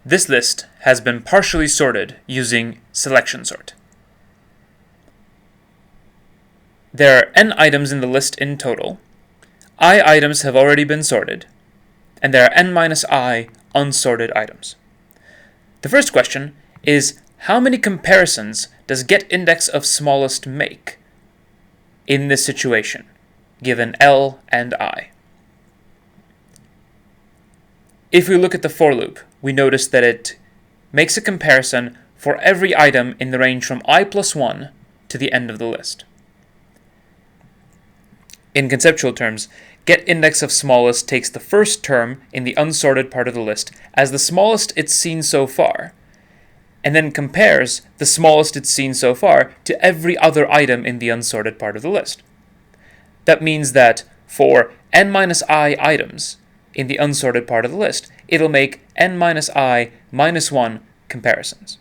This list has been partially sorted using selection sort. There are n items in the list in total. I items have already been sorted, and there are n minus I unsorted items. The first question is, how many comparisons does getIndexOfSmallest make in this situation, given L and I? If we look at the for loop, we notice that it makes a comparison for every item in the range from I plus 1 to the end of the list. In conceptual terms, getIndexOfSmallest takes the first term in the unsorted part of the list as the smallest it's seen so far, and then compares the smallest it's seen so far to every other item in the unsorted part of the list. That means that for n minus I items in the unsorted part of the list, it'll make n minus I minus 1 comparisons.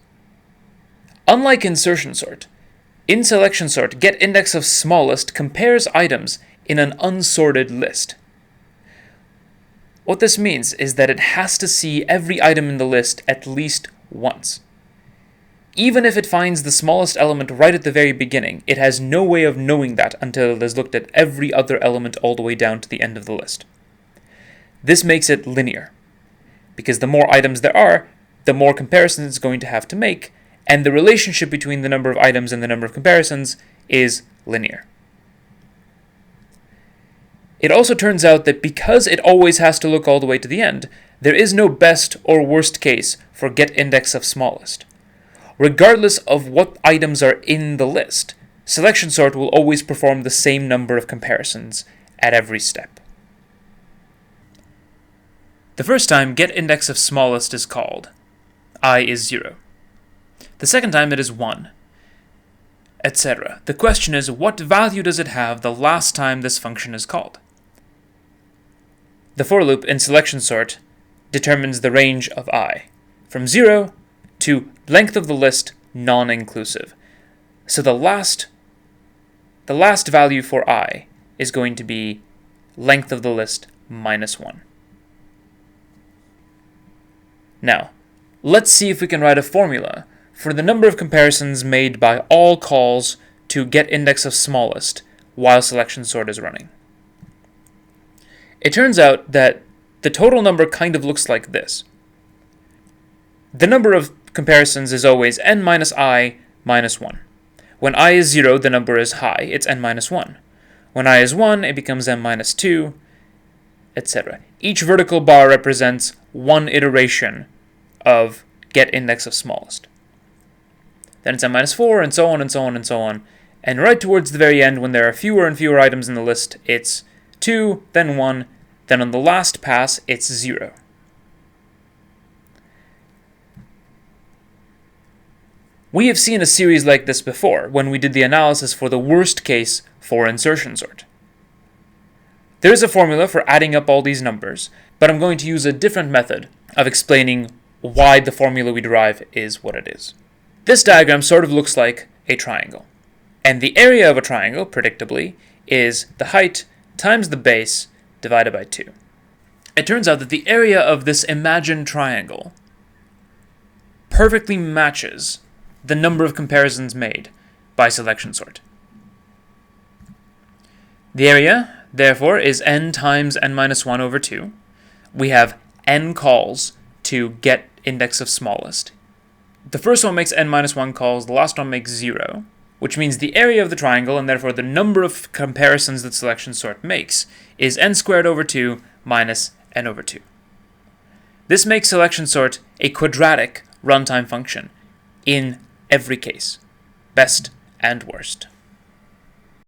Unlike insertion sort, in selection sort, getIndexOfSmallest compares items in an unsorted list. What this means is that it has to see every item in the list at least once. Even if it finds the smallest element right at the very beginning, it has no way of knowing that until it has looked at every other element all the way down to the end of the list. This makes it linear, because the more items there are, the more comparisons it's going to have to make, and the relationship between the number of items and the number of comparisons is linear. It also turns out that because it always has to look all the way to the end, there is no best or worst case for getIndexOfSmallest. Regardless of what items are in the list, selection sort will always perform the same number of comparisons at every step. The first time getIndexOfSmallest is called, I is 0. The second time it is 1, etc. The question is, what value does it have the last time this function is called? The for loop in selection sort determines the range of I, from 0 to length of the list non-inclusive. So the last value for I is going to be length of the list minus 1. Now, let's see if we can write a formula for the number of comparisons made by all calls to getIndexOfSmallest while selection sort is running. It turns out that the total number kind of looks like this. The number of comparisons is always n minus I minus 1. When I is 0, the number is high, it's n minus 1. When I is 1, it becomes n minus 2, etc. Each vertical bar represents one iteration of getIndexOfSmallest. Then it's n minus 4, and so on, and so on, and so on. And right towards the very end, when there are fewer and fewer items in the list, it's 2, then 1, then on the last pass, it's 0. We have seen a series like this before, when we did the analysis for the worst case for insertion sort. There is a formula for adding up all these numbers, but I'm going to use a different method of explaining why the formula we derive is what it is. This diagram sort of looks like a triangle, and the area of a triangle, predictably, is the height times the base divided by 2. It turns out that the area of this imagined triangle perfectly matches the number of comparisons made by selection sort. The area, therefore, is n times n minus 1 over 2. We have n calls to getIndexOfSmallest. The first one makes n minus 1 calls, the last one makes 0, which means the area of the triangle, and therefore the number of comparisons that selection sort makes, is n squared over 2 minus n over 2. This makes selection sort a quadratic runtime function in every case, best and worst.